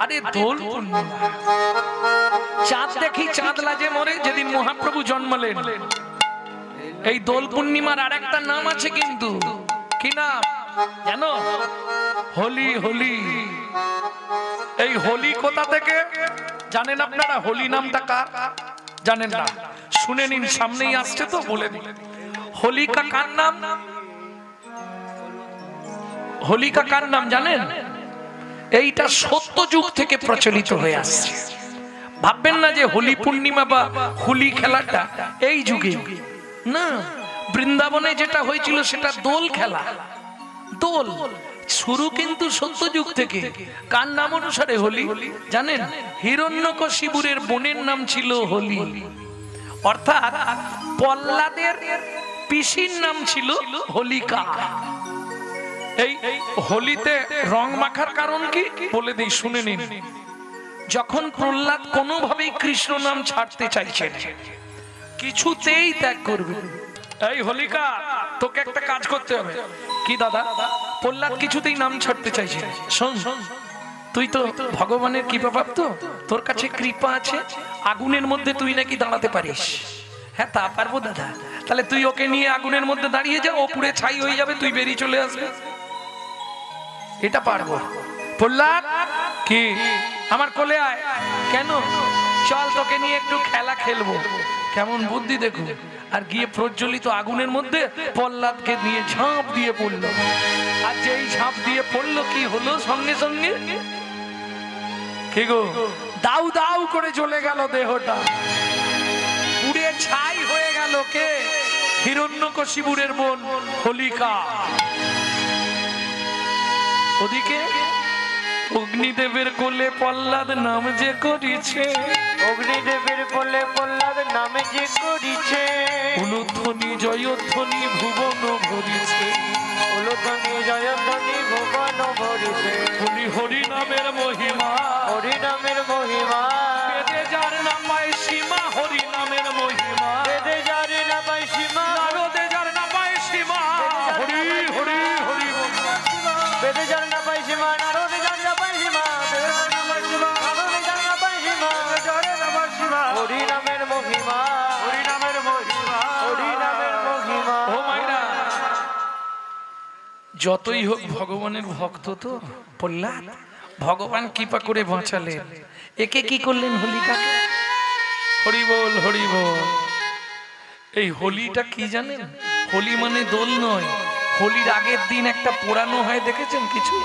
আরে দোল পূর্ণিমা, চাঁদ দেখি চাঁদ লাজে মরে, যেদিন মহাপ্রভু জন্মালেন। এই দোল পূর্ণিমার আর একটা নাম আছে কিন্তু, কি নাম জানো? হোলি। হোলি, এই হোলি কোথা থেকে জানেন আপনারা? হোলি নামটা কার জানেন না? শুনে নিন, সামনেই আসছে তো বলে দিন। হোলিকা কার নাম? হোলিকা কার নাম জানেন? এইটা সত্য যুগ থেকে প্রচলিত হয়ে আসছে। ভাববেন না যে হোলি পূর্ণিমা বা হোলি খেলাটা এই যুগে, না। বৃন্দাবনে যেটা হয়েছিল সেটা দোল খেলা। দোল শুরু কিন্তু সত্য যুগ থেকে। কার নাম অনুসারে হোলি জানেন? হিরণ্যকশিপুরের বোনের নাম ছিল হোলি, অর্থাৎ প্রহ্লাদের পিসির নাম ছিল হোলিকা। এই হোলিতে রং মাখার কারণ কি বলে দিই, শুনে নিন। যখন প্রহ্লাদ কোনোভাবেই কৃষ্ণ নাম ছাড়তে চাইছেন, কিছুতেই ত্যাগ করবে, এই হোলিকা তোকে একটা কাজ করতে হবে। কি দাদা? প্রহ্লাদ কিছুতেই নাম ছাড়তে চাইছে। শোন, তুই তো ভগবানের কৃপা প্রাপ্ত, তোর কাছে কৃপা আছে, আগুনের মধ্যে তুই নাকি দাঁড়াতে পারিস। হ্যাঁ, তা পারবো দাদা। তাহলে তুই ওকে নিয়ে আগুনের মধ্যে দাঁড়িয়ে যা, ও পুড়ে ছাই হয়ে যাবে, তুই বেরিয়ে চলে আসবে। এটা পারবো। প্রহ্লাদ কি আমার কোলে আয়। কেন? চল তোকে নিয়ে একটু খেলা খেলবো। কেমন বুদ্ধি দেখো। আর গিয়ে প্রজ্বলিত আগুনের মধ্যে প্রহ্লাদকে নিয়ে ঝাঁপ দিয়ে পড়লো। আর যেই ঝাঁপ দিয়ে পড়লো, কি হলো সঙ্গে সঙ্গে? কি গো, দাউ দাউ করে জ্বলে গেল দেহটা, পুড়ে ছাই হয়ে গেল। কে? হিরণ্যকশিপুরের বোন হোলিকা। ওদিকে অগ্নিদেবের কোলে প্রহ্লাদ নাম যে করিছে, অগ্নিদেবের কোলে প্রহ্লাদ নাম যে করিছে, উলুধ্বনি জয়ধ্বনি ভুবন ভরিছে, উলুধ্বনি জয়ধ্বনি ভুবন ভরিছে। হরি হরি নামের মহিমা, হরি নামের মহিমা, বেদে যার নাম পায় সীমা। হরি নামের মহিমা, বেদে যার নাম পায় সীমা, নারদে যার নাম পায় সীমা। হরি হরি হরি, বেদে যার নাম পায় সীমা, নারদে যার নাম পায় সীমা, বেদে যার নাম পায় সীমা, নারদে যার নাম পায় সীমা, যার নাম পায় সীমা। হরি নামের মহিমা, হরি নামের মহিমা, হরি নামের মহিমা। ও মাইরা, যতই হোক ভগবানের ভক্ত তো প্রহ্লাদ, ভগবান কৃপা করে বাঁচালেন। একে কি করলেন? হোলিকাকে। হরি বল, হরি বল। এই হোলিটা কি জানেন? হোলি মানে দোল নয়। হোলির আগের দিন একটা পোড়ানো হয়, দেখেছেন কিছু?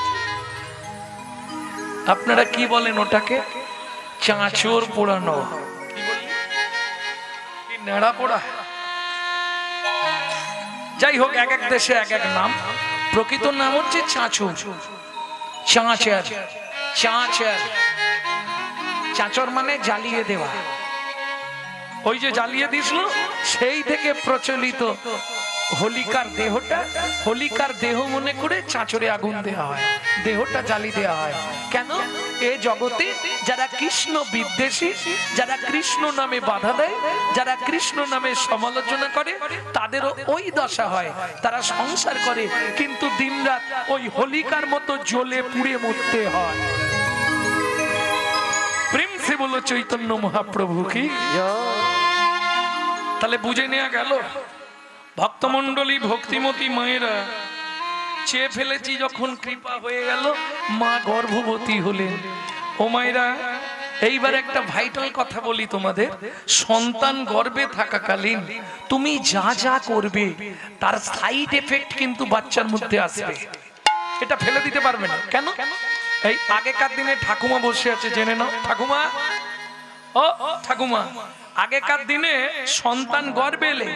আপনারা কি বলেন ওটাকে? চাঁচর পোড়ানো। কি নেড়া পোড়া? যাই হোক, এক এক দেশে এক এক নাম। প্রকৃত নাম হচ্ছে চাঁচর। চাঁচর, চাঁচর, চাঁচর মানে জ্বালিয়ে দেওয়া। ওই যে জ্বালিয়ে দিছিল, সেই থেকে প্রচলিত হোলিকার দেহটা। হোলিকার দেহ মনে করে চাঁচরে আগুন দেওয়া হয়, দেহটা জ্বালি দেওয়া হয়। কেন? এ জগতে যারা কৃষ্ণ বিদ্বেষী, যারা কৃষ্ণ নামে বাধা দেয়, যারা কৃষ্ণ নামে সমালোচনা করে, তাদেরও ওই দশা হয়। তারা সংসার করে কিন্তু দিনরাত ওই হোলিকার মতো জ্বলে পুড়ে মরতে হয়। প্রেম সে বলো চৈতন্য মহাপ্রভু কি। তাহলে বুঝে নেওয়া গেল, ভক্তমন্ডলী ভক্তিমতী মায়েরা চেয়ে ফেলেছি যখন, কৃপা হয়ে গেল, মা গর্ভবতী হলেন। ও মায়েরা, এইবার একটা ভাইটাল কথা বলি তোমাদের। সন্তান গর্ভে থাকাকালীন তুমি যা যা করবে, তার সাইড এফেক্ট কিন্তু বাচ্চার মধ্যে আসবে। এটা ফেলে দিতে পারবে না। কেন? এই আগেকার দিনে ঠাকুমা বসে আছে, জেনে নাও। ঠাকুমা, ও ঠাকুমা, আগেকার দিনে সন্তান গর্ভে এলে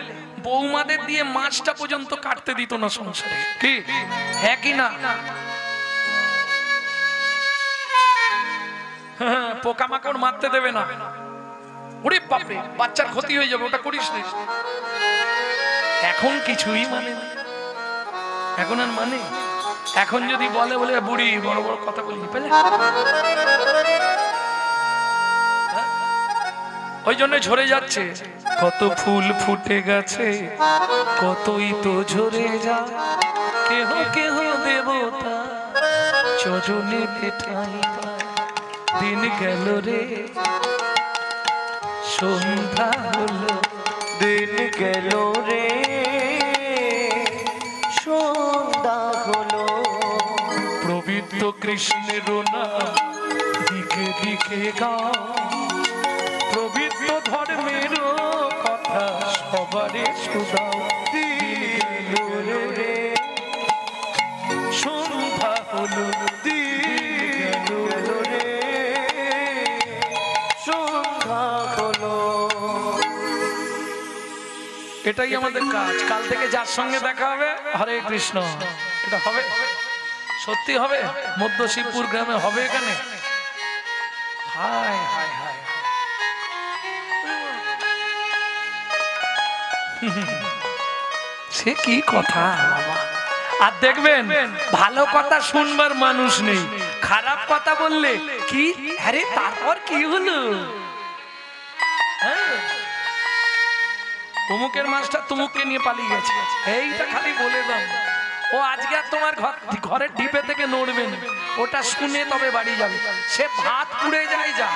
বৌমাদের দিয়ে মাছটা পর্যন্ত কাটতে দিত না সংসারে। কি হ্যাঁ কি না? পোকামাকড় মারতে দেবে না। ওরে বাপরে, বাচ্চার ক্ষতি হয়ে যাবে, ওটা করিস না। এখন কিছুই মানে না। এখন আর মানে, এখন যদি বলে বলে বুড়ি বড় বড় কথা বলি পেলে, ওই জন্য ঝরে যাচ্ছে। কত ফুল ফুটে গেছে, কতই তো ঝরে যা, কেহ কেহ দেবতা চরণে ঠাই পায়। দিন গেল রে সন্ধ্যা হলো, দিন গেল রে সন্ধ্যা হলো, পবিত্র কৃষ্ণের নাম দিকে দিকে গাও, পবিত্র ধর্মের কথা সবারে শোনাও। দিন গেল রে সন্ধ্যা হলো, দিন গেল রে সন্ধ্যা হলো। এটাই আমাদের কাজ। কাল থেকে যার সঙ্গে দেখা হবে হরে কৃষ্ণ, এটা হবে, সত্যি হবে। মধ্য শিবপুর গ্রামে হবে, এখানে হায় হায় হায়, সে কি কথা বাবা। আর দেখবেন ভালো কথা শুনবার মানুষ নেই, খারাপ কথা বললে কি আরে তারপর কি হলো, হ্যাঁ অমুকের মাস্টার তুমুককে নিয়ে পালিয়ে গেছে, এইটা খালি বলে দাও। ও আজকে আর তোমার ঘরের ডিপে থেকে নড়বে না, ওটা শুনে তবে বাড়ি যাবে, সে ভাত পুড়ে যায় যা।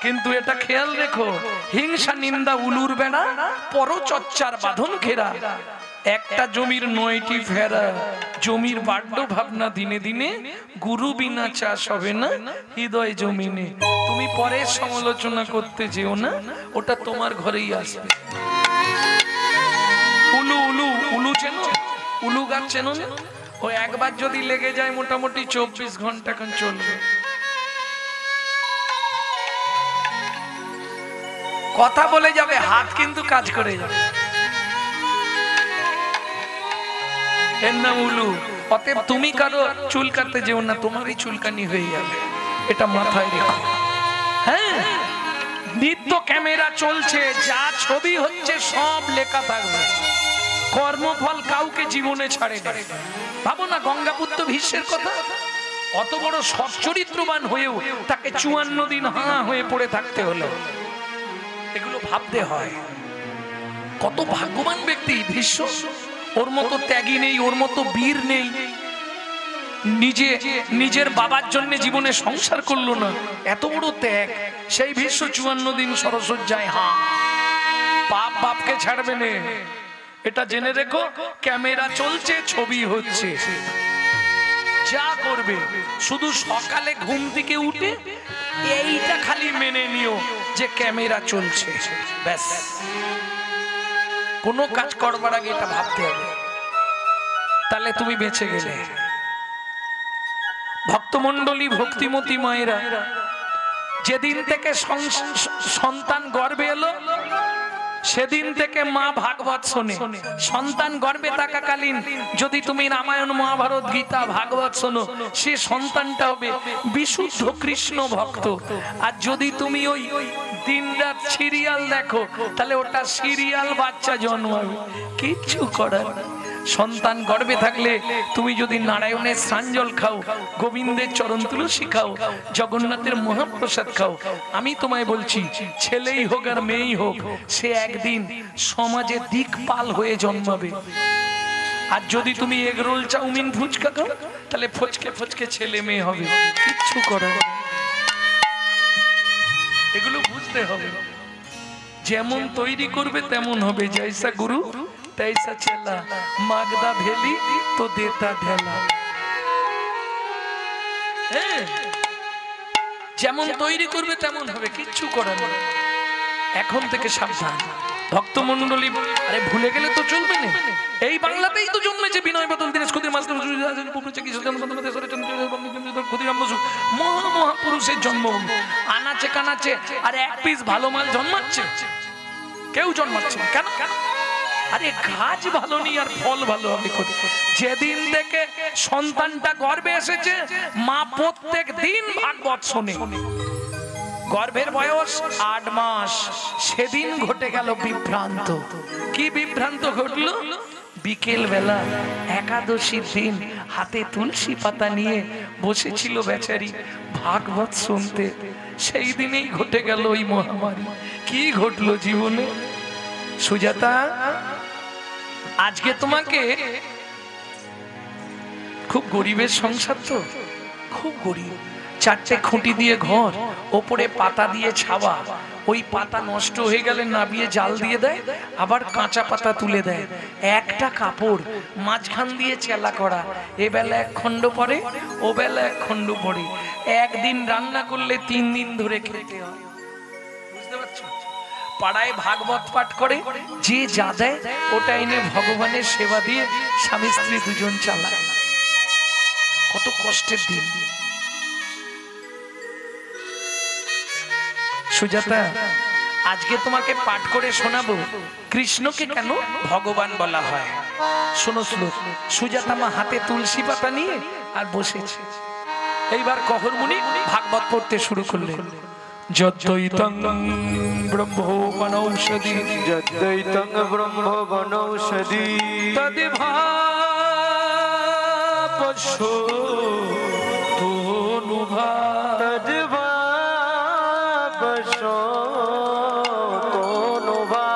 কিন্তু এটা খেয়াল রেখো, হিংসা নিন্দা উলুর বেড়া, পরচর্চার বাঁধন ঘেরা, একটা জমির 9টি ফেরা, জমির বাড্য ভাবনা দিনে দিনে, গুরু বিনা চাষ হবে না হৃদয় জমিনে। তুমি পরের সমালোচনা করতে যেও না, ওটা তোমার ঘরেই আসবে। উলু উলু উলু চেনো, উলু গাছ চেনো না? ও একবার যদি লেগে যায় মোটামুটি 24 ঘন্টা এখন চলবে। কথা বলে যাবে, হাত কিন্তু কাজ করে যাবে, এর নাম উলু। অতএব তুমি কারো চুল কাটতে যেও না, তোমারই চুলকানি হয়ে যাবে, এটা মাথায় রেখো। হ্যাঁ নিত্য ক্যামেরা চলছে, যা ছবি হচ্ছে সব লেখা থাকবে, কর্মফল কাউকে জীবনে ছাড়ে না। ভাবো না গঙ্গাপুত্র ভীষ্মের কথা, অত বড় সচ্চরিত্রবান হয়েও তাকে 54 দিন হাঁ হয়ে পড়ে থাকতে হলো। এগুলো ভাবতে হয়, কত ভাগ্যবান ব্যক্তি ভীষ্ম, ওর মতো ত্যাগী নেই, ওর মতো বীর নেই, নিজের বাবার জন্য জীবনে সংসার করলো না, এত বড় ত্যাগ। সেই ভীষ্ম 54 দিন সরসজ্জায় হাঁ, পাপ বাপকে ছাড়বে না, এটা জেনে রেখো। ক্যামেরা চলছে, ছবি হচ্ছে, যা করবে শুধু সকালে ঘুম থেকে উঠে এইটা খালি মেনে নিও যে ক্যামেরা চলছে, ব্যাস। কোনো কাজ করবার আগে এটা ভাবতে হবে, তাহলে তুমি বেঁচে গেলে। ভক্তমণ্ডলী, ভক্তিমতী মায়েরা, যেদিন থেকে সন্তান গর্ভে এলো সেদিন থেকে মা ভাগবত শোনে। সন্তান গর্ভে থাকাকালীন যদি তুমি রামায়ণ, মহাভারত, গীতা, ভাগবত শোনো, সে সন্তানটা হবে বিশুদ্ধ কৃষ্ণ ভক্ত। আর যদি তুমি ওই দিনরাত সিরিয়াল দেখো, তাহলে ওটা সিরিয়াল বাচ্চা জন্মাবে, কিচ্ছু করার। সন্তান গর্ভে থাকলে তুমি যদি নারায়ণের স্নানজল খাও, গোবিন্দের চরণ তুলসী খাও, জগন্নাথের মহাপ্রসাদ খাও, আমি তোমায় বলছি ছেলেই হোক আর মেয়েই হোক, সে একদিন সমাজে দিকপাল হয়ে জন্মাবে। আর যদি তুমি এগরোল, চাউমিন, ফুচকা খাও, তাহলে ফচকে ফচকে ছেলে মেয়ে হবে, কিচ্ছু করার। এগুলো বুঝতে হবে, যেমন তৈরি করবে তেমন হবে। জৈসা গুরু তৈসা চেলা, মাগদা ভেলি তো দেতা ঢেলা। যেমন তৈরি করবে তেমন হবে, কিচ্ছু করার নেই। এখন থেকে সাবধান ভক্তমণ্ডলী। আরে ভুলে গেলে তো চলবে না, এই বাংলাতেই তো জন্মেছে বিনয় বাদল, দীনেশ, ক্ষুদির মাস্টার, মহাপুরুষের জন্মভূমি। আনাচে কানাচে আর এক পিস ভালো মাল জন্মাচ্ছে কেউ জন্মাচ্ছে না, কেন? আরে গাছ ভালো নেই আর ফল ভালো হবে। যেদিন থেকে সন্তানটা গর্ভে এসেছে, মা প্রত্যেক দিন ভাগবত শোনে। গর্ভের বয়স 8 মাস, সেদিন ঘটে গেল বিভ্রান্ত। কি বিভ্রান্ত ঘটলো? বিকেল বেলা একাদশীর দিন হাতে তুলসী পাতা নিয়ে বসেছিল বেচারি ভাগবত শুনতে, সেই দিনেই ঘটে গেল ওই মহামারী। কি ঘটলো জীবনে? সুজাতা, আজকে তোমাকে, খুব গরিবের সংসার তো, খুব গরিব, চারটে খুঁটি দিয়ে ঘর, ওপরে পাতা দিয়ে ছাওয়া, ওই পাতা নষ্ট হয়ে গেলে নাবিয়ে জাল দিয়ে দেয়, আবার কাঁচা পাতা তুলে দেয়, একটা কাপড় মাঝখান দিয়ে চেলা করা, এ বেলা এক খণ্ড পরে, ও বেলা এক খণ্ড পরে, একদিন রান্না করলে 3 দিন ধরে খেতে হয়। বুঝতে পারছো? পাড়ায় ভাগবত পাঠ করে, যে যা দেয় ওটা এনে ভগবানের সেবা দিয়ে স্বামী স্ত্রী দুজন চালায়। কত কষ্টের দিন। সুজাতা, আজকে তোমাকে পাঠ করে শোনাবো কৃষ্ণকে কেন ভগবান বলা হয়। শোনো শ্লোক। সুজাতা মা হাতে তুলসী পাতা নিয়ে আর বসেছে। এইবার কহর মুনি ভাগবত পড়তে শুরু করলেন। যদ্দৈতং ব্রহ্মবনৌষধি, যদ্দৈতং ব্রহ্মবনৌষধি, তদ্ভাবশো তনুভা, তদ্ভাবশো তনুভা,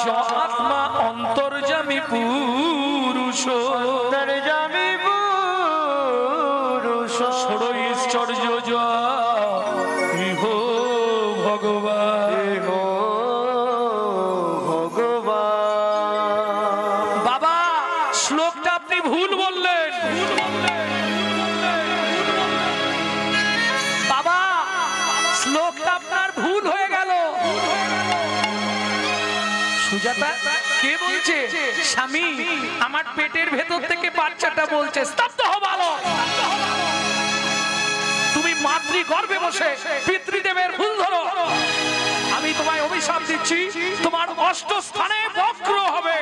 য আত্মা অন্তর্যামী পুরুষ, অন্তর্যামী পুরুষ, ষড়ৈশ্বর্য ইহ ভগবান। বাবা, শ্লোকটা আপনি ভুল বললেন। বাবা, শ্লোকটা আপনার ভুল হয়ে গেল। সুজাতা, কে বলছে? স্বামী, আমার পেটের ভেতর থেকে বাচ্চাটা বলছে। স্তব্ধ হও বালক। তুমি মাতৃ গর্ভে বসে পিতৃদেবের ফুল ধরো। আমি তোমায় অভিশাপ দিচ্ছি, তোমার 8 স্থানে বক্র হবে।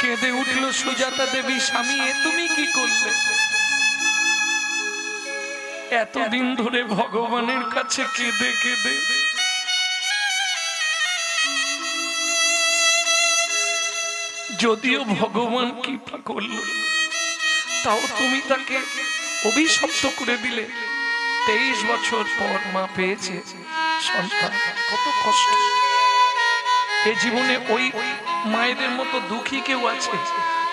কেঁদে উঠল সুজাতা দেবী। স্বামী, তুমি কি করলে? এতদিন ধরে ভগবানের কাছে কেঁদে কেঁদে যদিও ভগবান কৃপা করল, তাও তুমি তাকে অভিশপ্ত করে দিলে। 23 বছর পর মা পেয়েছে সন্তান। কত কষ্ট। এই জীবনে ওই মায়েদের মতো দুঃখী কেউ আছে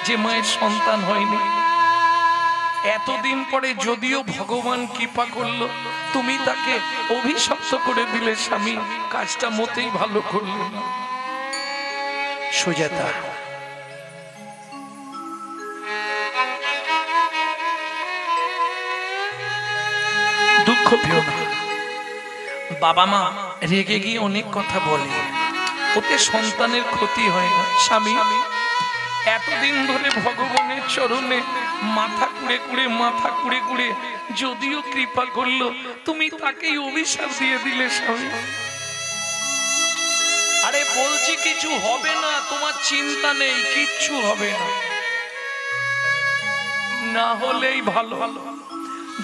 যে মায়ের সন্তান হয়নি? এতদিন পরে যদিও ভগবান কৃপা করলো, তুমি তাকে অভিশপ্ত করে দিলে। স্বামী, কাজটা মোটেই ভালো করলো না। সুজাতা, দুঃখ পেও না। বাবা মা রেগে গিয়ে অনেক কথা বলে, ওতে সন্তানের ক্ষতি হয় না। স্বামী, এতদিন ধরে ভগবানের চরণে মাথা কুড়ে কুড়ে যদিও কৃপা করলো, তুমি তাকেই অভিশাপ দিয়ে দিলে। স্বামী, আরে বলছি কিছু হবে না, তোমার চিন্তা নেই, কিচ্ছু হবে না। না হলেই ভালো।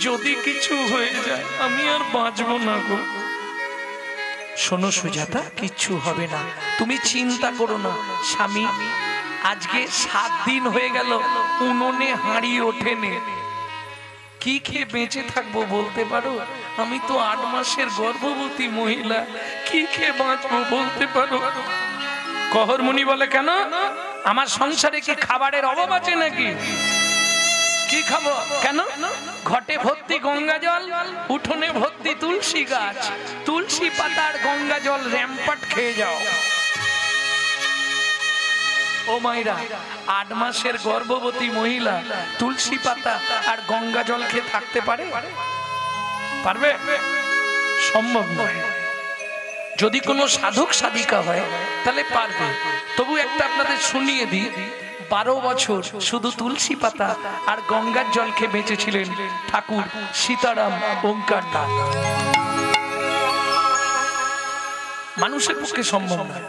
যদি কিছু হয়ে যায় আমি আর বাঁচবো না গো। শোনো সুজাতা, কিচ্ছু হবে না, তুমি চিন্তা করো না। স্বামী, আজকে 7 দিন হয়ে গেল উনুনে হাঁড়ি ওঠেনি। কি খেয়ে বেঁচে থাকবো বলতে পারো? আমি তো 8 মাসের গর্ভবতী মহিলা, কি খেয়ে বাঁচবো বলতে পারো? কহর মুনি বলে, কেন? আমার সংসারে কি খাবারের অভাব আছে নাকি? কি খাবো? কেন? ঘটে ভর্তি গঙ্গা জল, উঠোনে ভর্তি তুলসী গাছ, তুলসী পাতার গঙ্গা জল র্যাম্পাট খেয়ে যাও। ও মাইরা, 8 মাসের গর্ভবতী মহিলা তুলসী পাতা আর গঙ্গা জল খেয়ে থাকতে পারে? পারবে? সম্ভব নয়। যদি কোনো সাধক সাধিকা হয় তাহলে পারবে। তবু একটা আপনাদের শুনিয়ে দিই, 12 বছর শুধু তুলসী পাতা আর গঙ্গার জল খেয়ে বেঁচেছিলেন ঠাকুর সীতারাম ওঙ্কারনাথ। মানুষের পক্ষে সম্ভব নয়।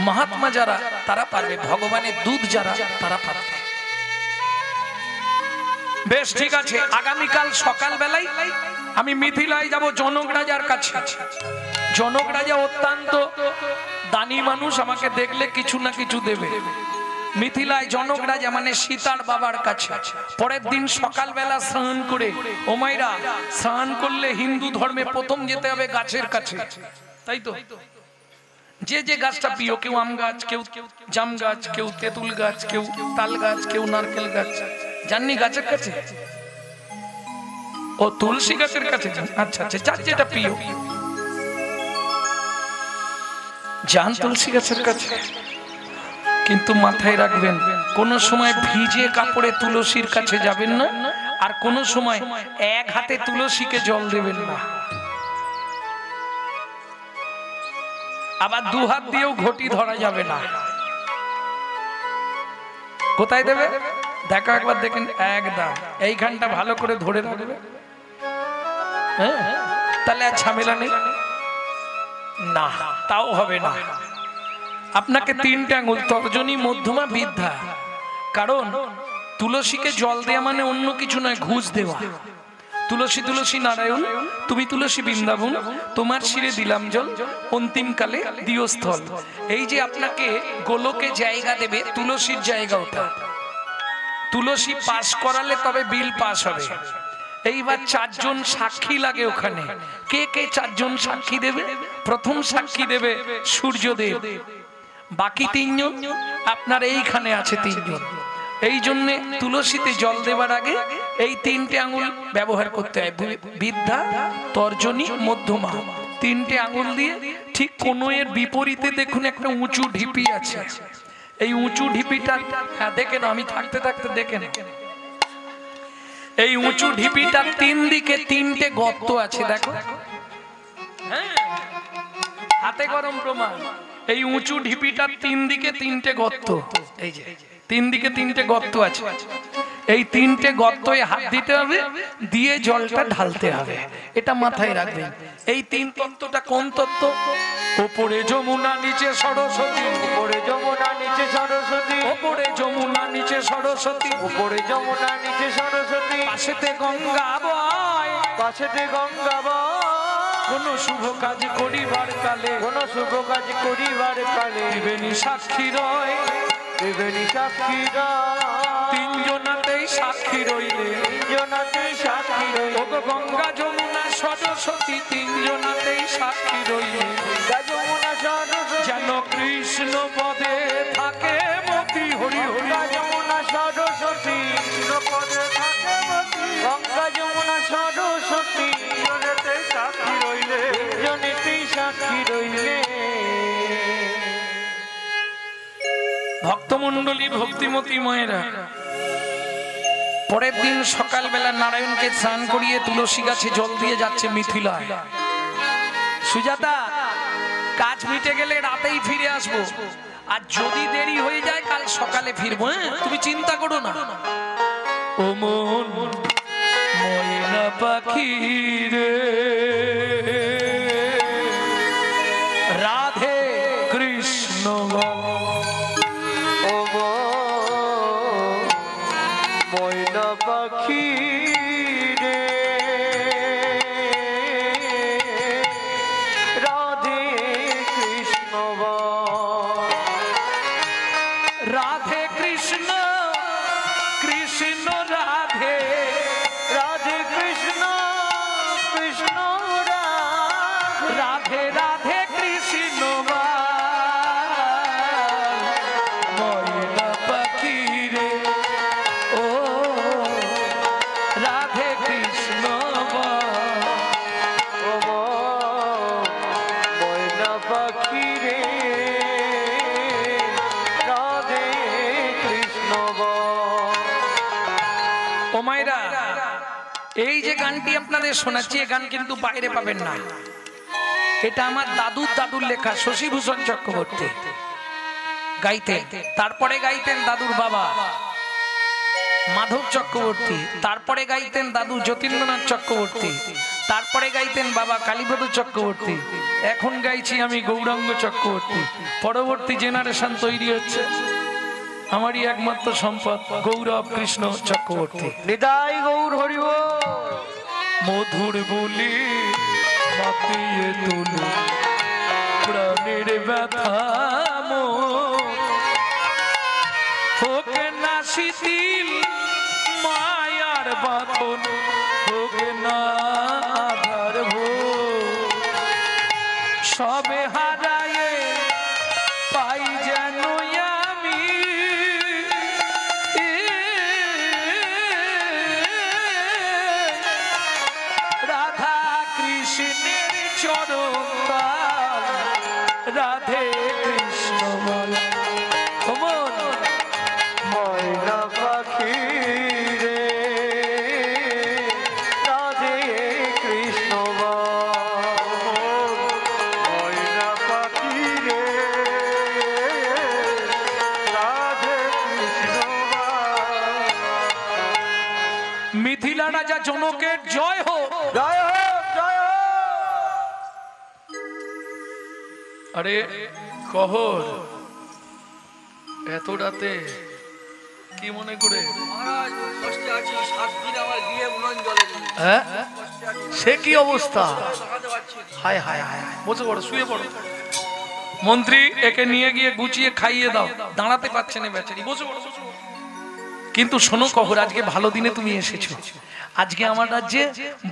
মহাত্মা যারা তারা পারবে, ভগবানের দুধ যারা তারা পারবে। বেশ, ঠিক আছে, আগামীকাল সকাল বেলায় আমি মিথিলায় যাব জনক রাজার কাছে। জনক রাজা অত্যন্ত দানি মানুষ, আমাকে দেখলে কিছু না কিছু দেবে। মিথিলায় জনক রাজা মানে সীতার বাবার কাছে। পরের দিন সকালবেলা স্নান করে, ও মাইরা, স্নান করলে হিন্দু ধর্মে প্রথম যেতে হবে গাছের কাছে, তাই তো? যে যে গাছটা প্রিয়, কেউ আম গাছ, কেউ জাম গাছ, কেউ তেঁতুল গাছ, কেউ তাল গাছ, কেউ নারকেল গাছ। জাননি গাছের কাছে? ও তুলসী গাছের কাছে যান। আচ্ছা আচ্ছা, যার যেটা প্রিয় যান তুলসী গাছের কাছে। কিন্তু মাথায় রাখবেন, কোন সময় ভিজে কাপড়ে তুলসীর কাছে যাবেন না, আর কোন সময় এক হাতে তুলসীকে জল দেবেন না। আবার দু হাত দিয়েও ঘটি ধরা যাবে না। কোথায় দেবে দেখো একবার, দেখেন একদম এইখানটা ভালো করে ধরে রাখবে। হ্যাঁ, তাহলে আর ঝামেলা নেই না, তাও হবে না। আপনাকে তিনটা আঙুল, তর্জনী, মধ্যমা, বৃদ্ধা। কারণ তুলসীকে জল দেওয়া মানে অন্য কিছু নয়, ঘুষ দেওয়া। তুলসী তুলসী নারায়ণ, তুমি তুলসী বৃন্দাবন, তোমার শিরে দিলাম জল, অন্তিমকালে দিও স্থল। এই যে আপনাকে গোলকে জায়গা দেবে, তুলসীর জায়গা ওটা। তুলসী পাস করালে তবে বিল পাস হবে। এইবার চারজন সাক্ষী লাগে ওখানে। কে কে চারজন সাক্ষী দেবে? প্রথম সাক্ষী দেবে সূর্যদেব, বাকি তিনজন আপনার এইখানে আছে তিনজন। এই জন্য তুলসীতে জল দেবার আগে এই তিনটে আঙুল ব্যবহার করতে হয়, বৃদ্ধা, তর্জনী, মধ্যমা। তিনটে আঙুল দিয়ে ঠিক কোনোয়ের বিপরীতে দেখুন একটা উঁচু ঢিপি আছে। এই উঁচু ঢিপিটা, হ্যাঁ দেখেন, আমি থাকতে থাকতে দেখেন, এই উঁচু ঢিপিটার তিন দিকে তিনটে গর্ত আছে। দেখো, হ্যাঁ, হাতে গরম প্রমাণ। এই উঁচু ঢিপিটার তিন দিকে তিনটে গর্ত, এই যে তিন দিকে তিনটে গর্ত আছে। এই তিনটে গর্তয় হাত দিতে হবে, দিয়ে জলটা ঢালতে হবে। এটা মাথায় রাখবেন। এই তিন তত্ত্বটা কোন তত্ত্ব? উপরে যমুনা, নিচে সরস্বতী। উপরে যমুনা, নিচে সরস্বতী। উপরে যমুনা, নিচে সরস্বতী। উপরে যমুনা, নিচে সরস্বতী। পাশেতে গঙ্গা বয়, পাশেতে গঙ্গা বয়। কোন শুভ কাজ করিবার কালে, কোন শুভ কাজ করিবার কালে ত্রিবেণী সাক্ষী রয়। ত্রিবেণী সাক্ষী রয়। তিনজনাতেই সাক্ষী রইলে, তিনজনাতেই সাক্ষী রইলে। ওগো গঙ্গা যমুনা সরস্বতী, তিনজনাতেই সাক্ষী রইলে। গঙ্গা যমুনা সরস্বতী। যেন কৃষ্ণ পদে থাকে মতি, হরি হরি। গঙ্গা যমুনা সরস্বতী, কৃষ্ণ পদে থাকে মতি। গঙ্গা যমুনা সরস্বতী, তিনজনেতেই সাক্ষী রইলে। তিনজনেতেই সাক্ষী রইলে। ভক্তমণ্ডলী, ভক্তিমতী মায়েরা, পরের দিন সকালবেলা নারায়ণকে স্নান করিয়ে তুলসী গাছে জল দিয়ে যাচ্ছে মিথিলায়। সুজাতা, কাজ মিটে গেলে রাতেই ফিরে আসবো, আর যদি দেরি হয়ে যায় কাল সকালে ফিরবো। হ্যাঁ, তুমি চিন্তা করো না। ও মন ময়না পাখি রে, রাধে কৃষ্ণ। ও ময়না পাখি রে, রাধে কৃষ্ণ। রাধে কৃষ্ণ, কৃষ্ণ রাধে। রাধে কৃষ্ণ, কৃষ্ণ রাধে। রাধে রাধে কৃষ্ণ ময়না পাখি রে, ও রাধে কৃষ্ণ। ও ময়না পাখি রে, রাধে কৃষ্ণ। ও মায়েরা, এই যে গানটি আপনাদের শোনাচ্ছি, এই গান কিন্তু বাইরে পাবেন না। এটা আমার দাদুর লেখা, শশীভূষণ চক্রবর্তী গাইতেন। তারপরে গাইতেন দাদুর বাবা মাধব চক্রবর্তী, তারপরে গাইতেন দাদু যতীন্দ্রনাথ চক্রবর্তী, তারপরে গাইতেন বাবা কালীপদ চক্রবর্তী। এখন গাইছি আমি গৌরাঙ্গ চক্রবর্তী। পরবর্তী জেনারেশন তৈরি হচ্ছে, আমারই একমাত্র সম্পদ গৌরব কৃষ্ণ চক্রবর্তী। নিতাই গৌর হরিব। মধুর বলি মাতিয়ে তুলো প্রাণের ব্যথা, হোক না শিথিল মায়ার বাঁধন, হোক না আধার ভোগ, সবে হারায়ে চরণ তাল, রাধে কৃষ্ণ বল। কমল ময়না পাখি রে রাধে কৃষ্ণ বল। ময়না পাখি রে রাধে কৃষ্ণ বল। মিথিলা রাজা জনকের জয় হোক। জয় হোক, জয় হোক। আরে কহর এত রাতে কি মনে করে? মহারাজ কষ্টে আছি, 7 দিন আমার গিয়ে উনুন জ্বলে গেল। হ্যাঁ কষ্টে আছি, সে কি অবস্থা? তাকাতে পারছি না। হায় হায় হায় হায়। বসে পড়ো, শুয়ে পড়ো। মন্ত্রী একে নিয়ে গিয়ে গুছিয়ে খাইয়ে দাও, দাঁড়াতে পারছে না বেচারি। বসে পড়ো, বসে পড়ো। কিন্তু শোনো কহর, আজকে ভালো দিনে তুমি এসেছো। আজকে আমার রাজ্যে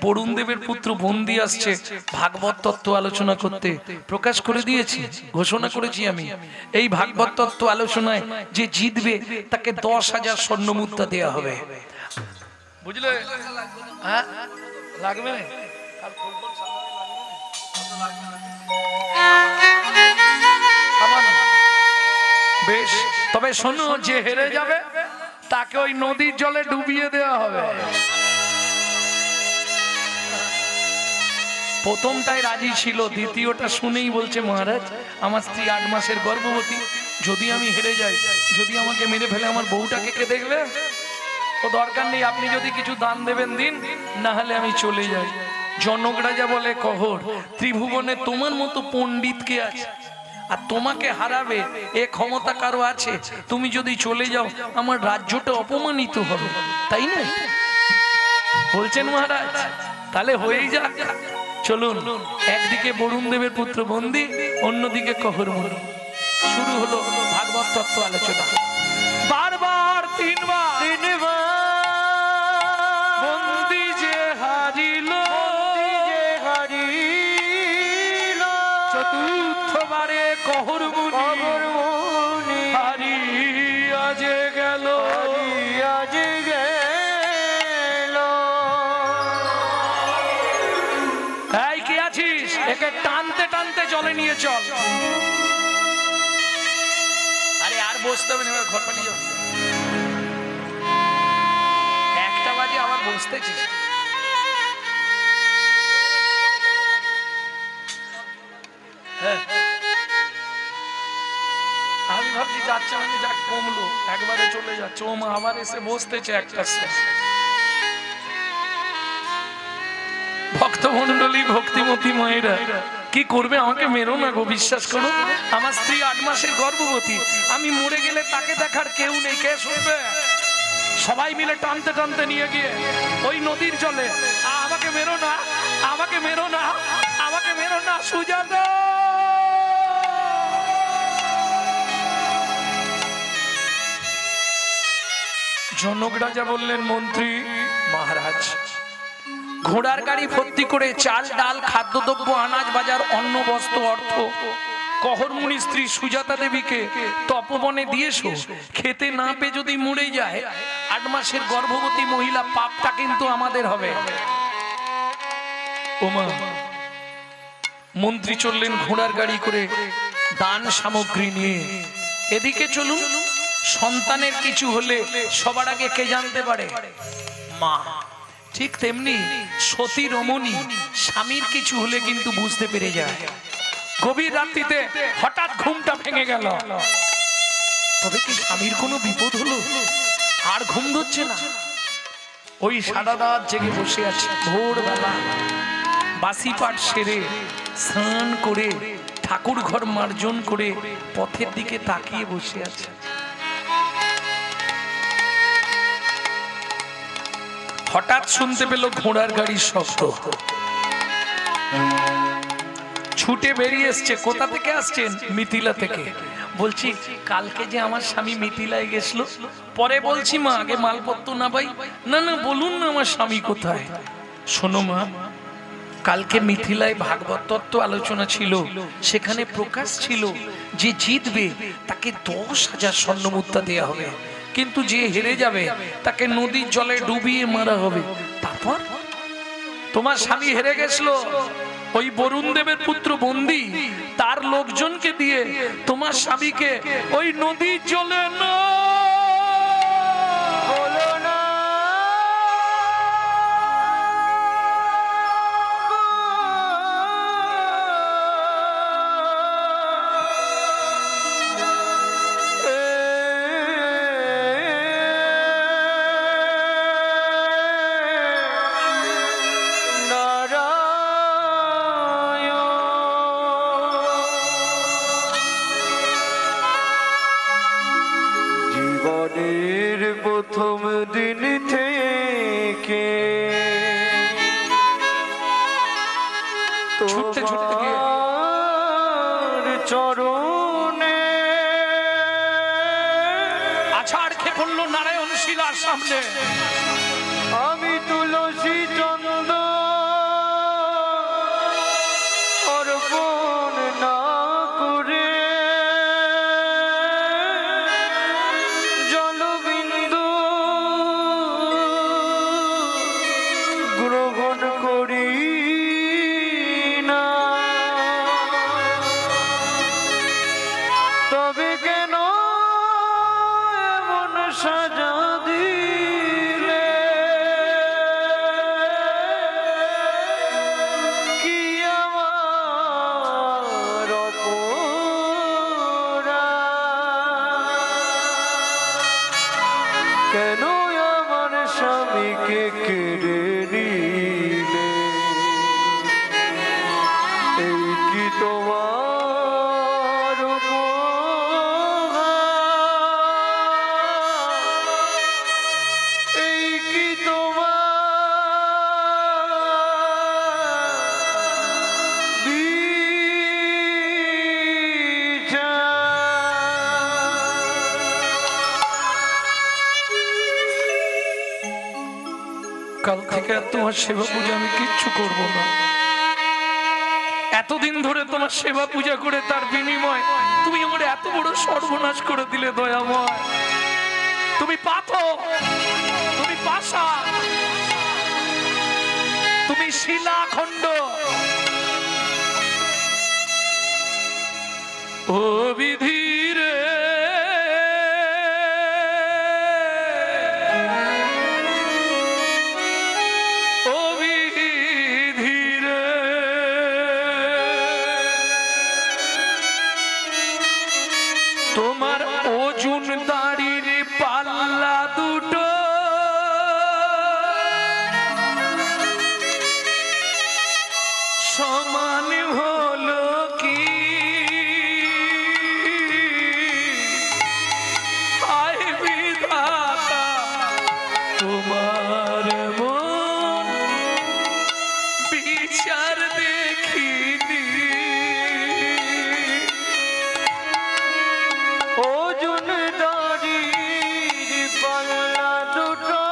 বরুণ দেবের পুত্র বন্দি আসছে ভাগবত তত্ত্ব আলোচনা করতে। প্রকাশ করে দিয়েছি, ঘোষণা করেছি আমি, এই ভাগবত তত্ত্ব আলোচনায় যে জিতবে তাকে 10,000 স্বর্ণ মুদ্রা দেওয়া হবে। বুঝলে? হ্যাঁ লাগবে না? বেশ, তবে শোনো, যে হেরে যাবে তাকে ওই নদীর জলে ডুবিয়ে দেওয়া হবে। প্রথমটাই রাজি ছিল, দ্বিতীয়টা শুনেই বলছে মহারাজ আমার স্ত্রী 8 মাসের গর্ভবতী, যদি আমি হেরে যাই, যদি আমাকে মেরে ফেলে আমার বউটাকে কে দেখবে? ও দরকার নেই, আপনি যদি কিছু দান দেবেন দিন, না হলে আমি চলে যাই। জনক রাজা বলে কহর, ত্রিভুবনে তোমার মতো পণ্ডিত কে আছে? আর তোমাকে হারাবে এ ক্ষমতা কারো আছে? তুমি যদি চলে যাও আমার রাজ্যটা অপমানিত হবে, তাই না? বলছেন মহারাজ, তাহলে হয়েই যাক। চলুন, একদিকে বরুণ দেবের পুত্র বন্দি, অন্যদিকে কহর মুনি। শুরু হলো ভাগবত তত্ত্ব আলোচনা। বারবার 3 বার বন্দি যে হারিল, চতুর্থবারে কহর মুনি হারিয়া যে গেল। এই কি আছিস? একে টানতে টানতে জলে নিয়ে চল। আরে আর বসতে হবে না, এবার ঘর পালিয়ে যাবে। 1টা বাজে আবার বসতেছিস? হ্যাঁ, আমি ভাবছি যাচ্ছে মানে যাক কমলো, একবারে চলে যাচ্ছে। ও মা আবার এসে বসতেছে 1টার সময়। ভক্তমন্ডলী, ভক্তিমতী মায়েরা, কি করবে? আমাকে মেরো না গো, বিশ্বাস করো, আমার স্ত্রী 8 মাসের গর্ভবতী। আমি মরে গেলে তাকে দেখার কেউ নেই, কে শুনবে? সবাই মিলে টানতে টানতে নিয়ে গিয়ে ওই নদীর জলে। আমাকে মেরো না, আমাকে মেরো না, আমাকে মেরো না, সুজাতা। জনক রাজা বললেন, মন্ত্রী মহারাজ, ঘোড়ার গাড়ি ভর্তি করে চাল ডাল খাদ্যদ্রব্য আনাজ বাজার অন্ন বস্ত্র অর্থ কহর মুনি স্ত্রী সুজাতা দেবীকে তপবনে দিয়েছো। খেতে না পেয়ে যদি মরে যায় 8 মাসের গর্ভবতী মহিলা, পাপটা কিন্তু আমাদের হবে। ওমা, মন্ত্রী চললেন ঘোড়ার গাড়ি করে দান সামগ্রী নিয়ে। এদিকে চলুন, সন্তানের কিছু হলে সবার আগে কে জানতে পারে? মা। ঠিক তেমনি সতী রমণী স্বামীর কিছু হলে কিন্তু বুঝতে পেরে যায়। গভীর রাত্রিতে হঠাৎ ঘুমটা ভেঙে গেল, তবে কি স্বামীর কোনো বিপদ হলো? আর ঘুম ধরছে না, ওই সারা রাত জেগে বসে আছে। ভোরবেলা বাসি পাঠ সেরে স্নান করে ঠাকুর ঘর মার্জন করে পথের দিকে তাকিয়ে বসে আছে। হঠাৎ শুনতে পেল ঘোড়ার গাড়ির শব্দ। ছুটে বেরিয়ে এসছে। কোথা থেকে আসছেন? মিথিলা থেকে। বলছি, কালকে যে আমার স্বামী মিথিলায় গেছিল। পরে বলছি মা, আগে মালপত্র না পাই। না না, বলুন না আমার স্বামী কোথায়। শোনো মা, কালকে মিথিলায় ভাগবত তত্ত্ব আলোচনা ছিল, সেখানে প্রকাশ ছিল যে জিতবে তাকে 10,000 স্বর্ণ মুদ্রা দেওয়া হবে, কিন্তু যে হেরে যাবে তাকে নদীর জলে ডুবিয়ে মারা হবে। তারপর তোমার স্বামী হেরে গেছিল, ওই বরুণ দেবের পুত্র বন্দী তার লোকজনকে দিয়ে তোমার স্বামীকে ওই নদীর জলে না বলো না প্রথম দিন থেকে তোমার চরণে আছাড় খেয়ে পড়লো নারায়ণ শিলার সামনে। আমি তুলসী চন্দ অর্পণ না করে জলবিন্দু গ্রহণ করি না, তবে কেন এমন সাজা দিলে? কি আমার অপরাধ? কেন আমার স্বামীকে কেড়ে নিলে? এই কি তোমার উপহার? এই কি তোমার বিচার? কাল থেকে আর তোমার সেবা পূজা আমি কিচ্ছু করব না। এতদিন ধরে তোমার সেবা পূজা করে তার বিনিময় তুমি আমার এত বড় সর্বনাশ করে দিলে দয়াময়। তুমি পাথর, তুমি পাষা, তুমি শিলাখণ্ড। ও বিধি রে, ও বিধি রে, তোমার ওজন দাড়ির পাল্লা দুটো সমান হলো কি? আয় বিধাতা, তোমার মন বিচার দেখিনি। ওজন দাড়ির পাল্লা দুটো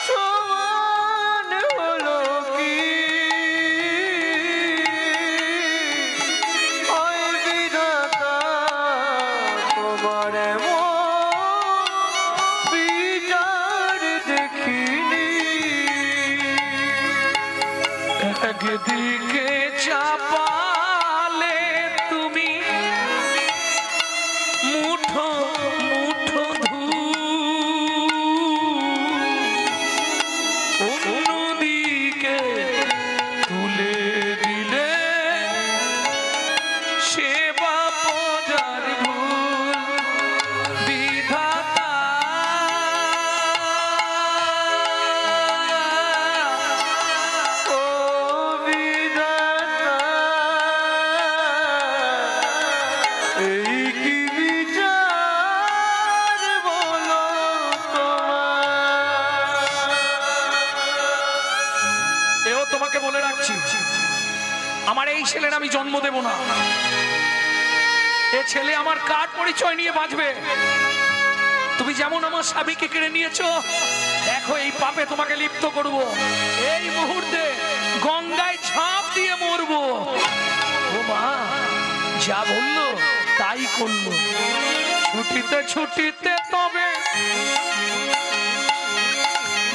সমান হলো কি? ওই বিধাতা, তোমার এমন বিচার দেখিনি। একদিকে চাপালে তুমি মুঠো মুঠো ধূপ, অন্যদিকে তুলে দিলে সেবা পূজার ভুল। বিধাতা, ও বিধাতা, এই কি বিচার বলো তোমার? এও তোমাকে বলে রাখছি, আমার এই ছেলের আমি জন্ম দেব না। এ ছেলে আমার কার পরিচয় নিয়ে বাঁচবে? তুমি যেমন আমার স্বামীকে কেড়ে নিয়েছো, দেখো এই পাপে তোমাকে লিপ্ত করব। এই মুহূর্তে গঙ্গায় ঝাঁপ দিয়ে মরবো। ও মা যা বললো তাই করলো। ছুটিতে ছুটিতে তবে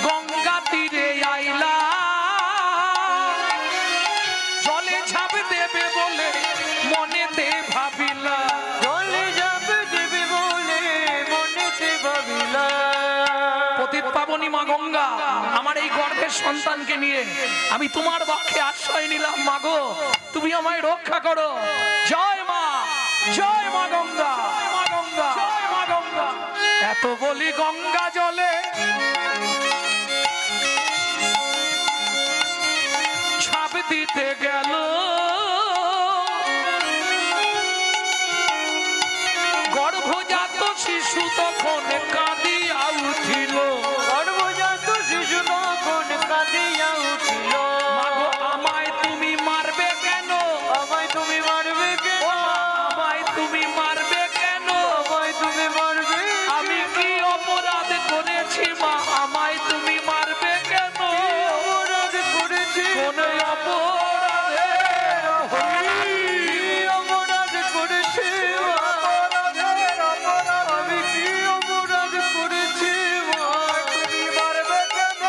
গঙ্গা তীরে আইলা, পাবনি মা গঙ্গা, আমার এই গর্ভের সন্তানকে নিয়ে আমি তোমার পক্ষে আশ্রয় নিলাম। মা গো, তুমি আমায় রক্ষা করো। জয় মা, জয় মা গঙ্গা, মা গঙ্গা, জয় মা গঙ্গা। এত বলি গঙ্গা জলে ছাপ দিতে গেল, গর্ভজাত শিশু তখন কাঁদিয়া উঠিল। গর্ভজাত শিশু তখন কাঁদিয়া উঠিল। মাগো আমায় তুমি মারবে কেন? আমায় তুমি মারবে কেন? আমায় তুমি মারবে কেন? আমায় তুমি মারবে? আমি কি অপরাধ করেছি মা? আমায় তুমি মারবে কেন? অপরাধ করেছি? কোন অপরাধে? অপরাধ করেছি? আমি কি অপরাধ করেছি? তুমি মারবে কেন?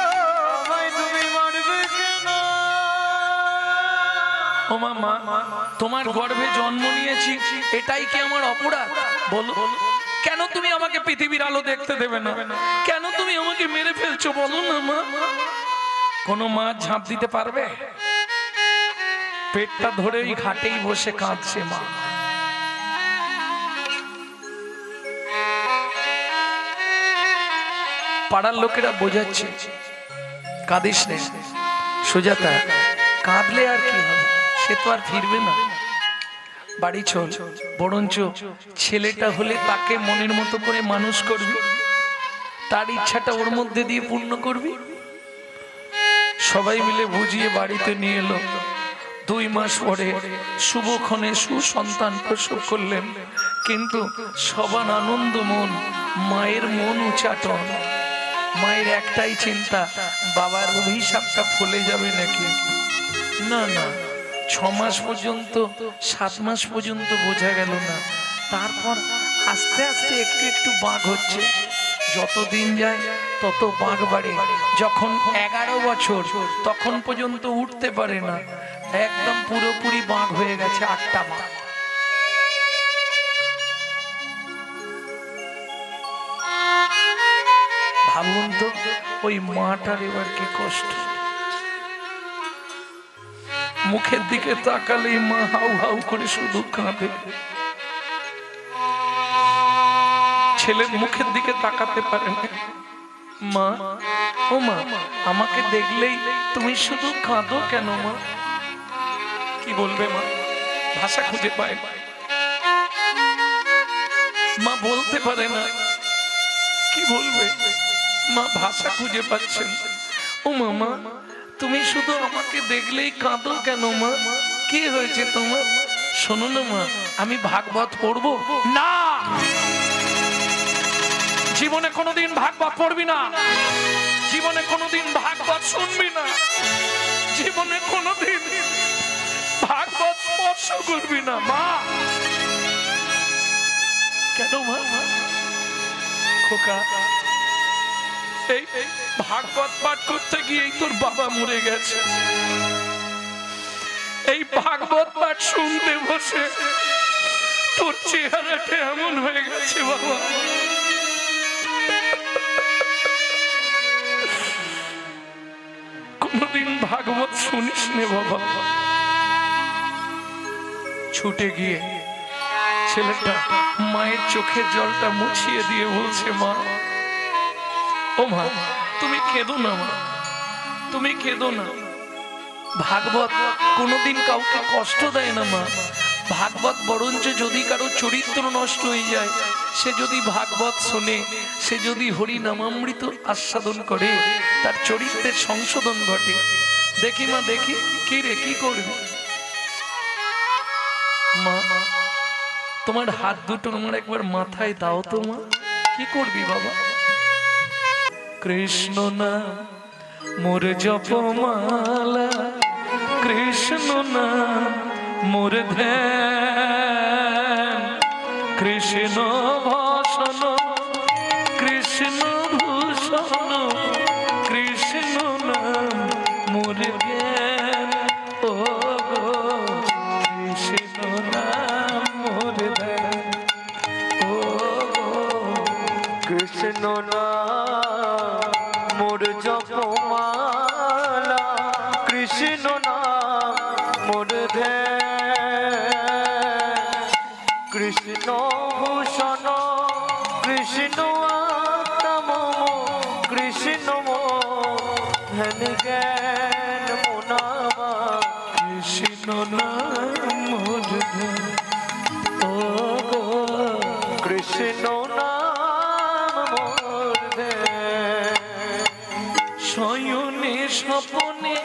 আমায় তুমি মারবে কেন? ও মা, তোমার গর্ভে জন্ম নিয়েছি, এটাই কি আমার অপরাধ? বলো, কেন তুমি আমাকে পৃথিবীর আলো দেখতে দেবে না? কেন তুমি আমাকে মেরে ফেলছো? বলো না মা। কোন মা ঝাঁপ দিতে পারবে? পেটটা ধরে ওই ঘাটেই বসে কাঁদছে মা। পাড়ার লোকেরা বোঝাচ্ছে, কাঁদিস নে সুজাতা, কাঁদলে আর কি হবে? সে তো আর ফিরবে না, বাড়ি চল। বরঞ্চ ছেলেটা হলে তাকে মনের মতো করে মানুষ করবি, তার ইচ্ছাটা ওর মধ্যে দিয়ে পূর্ণ করবি। সবাই মিলে বুঝিয়ে বাড়িতে নিয়ে এলো। 2 মাস পরে শুভক্ষণে সুসন্তান প্রসব করলেন। কিন্তু সবার আনন্দ মন, মায়ের মন উচাটন। মায়ের একটাই চিন্তা, বাবার অভিশাপটা ফলে যাবে নাকি। না না, 6 মাস পর্যন্ত, 7 মাস পর্যন্ত বোঝা গেল না। তারপর আস্তে আস্তে একটু একটু বাঘ হচ্ছে। যত দিন যায় তত বাঘ বাড়ে। যখন 11 বছর, তখন পর্যন্ত উঠতে পারে না, একদম পুরোপুরি বাঘ হয়ে গেছে, 8টা বাঘ। ভাবুন তো, ওই মাটার এবার কি কষ্ট। মুখের দিকে তাকালেই মা হাউ হাউ করে শুধু কাঁদে। ছেলের মুখের দিকে তাকাতে পারে না। মা, ও মা, আমাকে দেখলেই তুমি শুধু কাঁদো কেন মা? কি বলবে মা? ভাষা খুঁজে পায় মা, বলতে পারে না। কি বলবে মা? ভাষা খুঁজে পাচ্ছেন। ও মামা, তুমি শুধু আমাকে দেখলেই কাঁদো কেন মা? কি হয়েছে তোমার? শোনো না মা, আমি ভাগবত পড়বো না। জীবনে কোনোদিন ভাগবত পড়বি না, জীবনে কোনোদিন ভাগবত শুনবি না, জীবনে কোনোদিন ভাগবত স্পর্শ করবি না মা। কেন মা? খোকা, এই ভাগবত পাঠ করতে গিয়েই তোর বাবা মরে গেছে। এই ভাগবত পাঠ শুনতে বসে তোর চেহারাটা এমন হয়ে গেছে বাবা। কোনদিন ভাগবত শুনিস নে বাবা। ছুটে গিয়ে ছেলেটা মায়ের চোখের জলটা মুছিয়ে দিয়ে বলছে, মা, ও মা, তুমি কেঁদো না মা, তুমি কেঁদো না। ভাগবত কোনোদিন কাউকে কষ্ট দেয় না মা। ভাগবত বরঞ্চ যদি কারো চরিত্র নষ্ট হয়ে যায়, সে যদি ভাগবত শোনে, সে যদি হরি নামামৃত আস্বাদন করে, তার চরিত্রের সংশোধন ঘটে। দেখি মা, দেখি কি রে, কি করবি? মা, তোমার হাত দুটো আমার একবার মাথায় দাও তো মা। কি করবি বাবা? কৃষ্ণ নাম মোর জপমালা, কৃষ্ণ নাম মোর ধ্যান, কৃষ্ণ ভূষণ, কৃষ্ণ ভূষণ, কৃষ্ণ নাম মোর জ্ঞান। ও গো কৃষ্ণ নাম মোর ধ্যান, ও গো কৃষ্ণ নাম ধ্যান জ্ঞান মোনামা কৃষ্ণ নাম মোর ধ্যান। ও গো কৃষ্ণ নাম মোর ধ্যান। শয়নে স্বপনে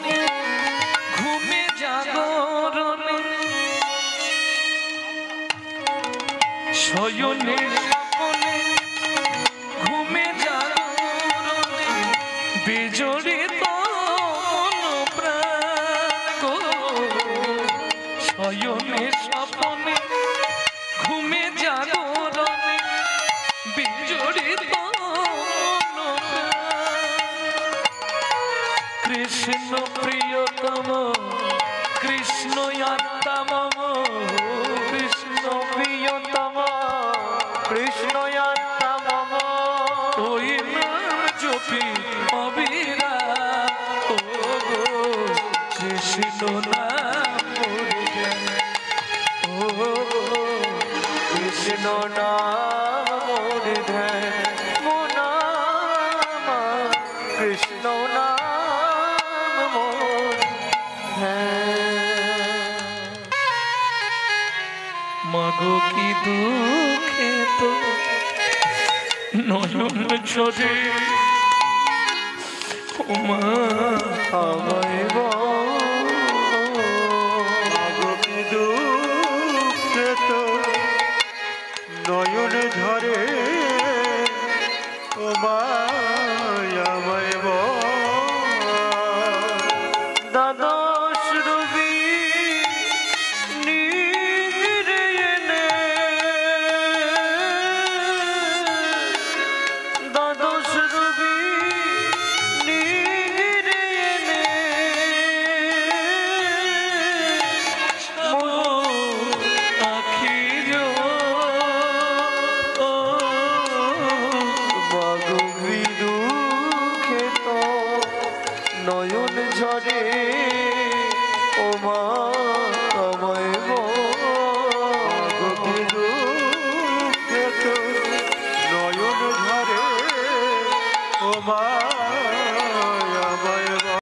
ঘুমে জাগরণে, শয়নে স্বপনে ঘুমে জাগরণে বিজড়িত মন প্রাণ গো। শয়নে স্বপনে ঘুমে জাগরণে বিজড়িত মন প্রাণ। কৃষ্ণ প্রিয়তম কৃষ্ণ আত্মা মম, কৃষ্ণ প্রিয়তম কৃষ্ণ আত্মা মম। ওই নাম জপি অবিরা। ও গো কৃষ্ণ নাম মোর ধ্যান। ও গো কৃষ্ণ নাম মোর ধ্যান মোনামা কৃষ্ণ নাম মোর ধ্যান। মাগো কি দুঃখে তো নয়ন ঝরে, ও মা আমায় মাগো কি দুঃখে তো নয়ন ঝরে, ও মায় আমায় দ্বাদশ রবি নিরে এনে, দ্বাদশ রবি নিরে এনে আখি জো ও মাগো কি দুঃখে তো নয়ন ঝরে, ও মা আমায় মাগো কি দুঃখে তো নয়ন ঝরে, ও মা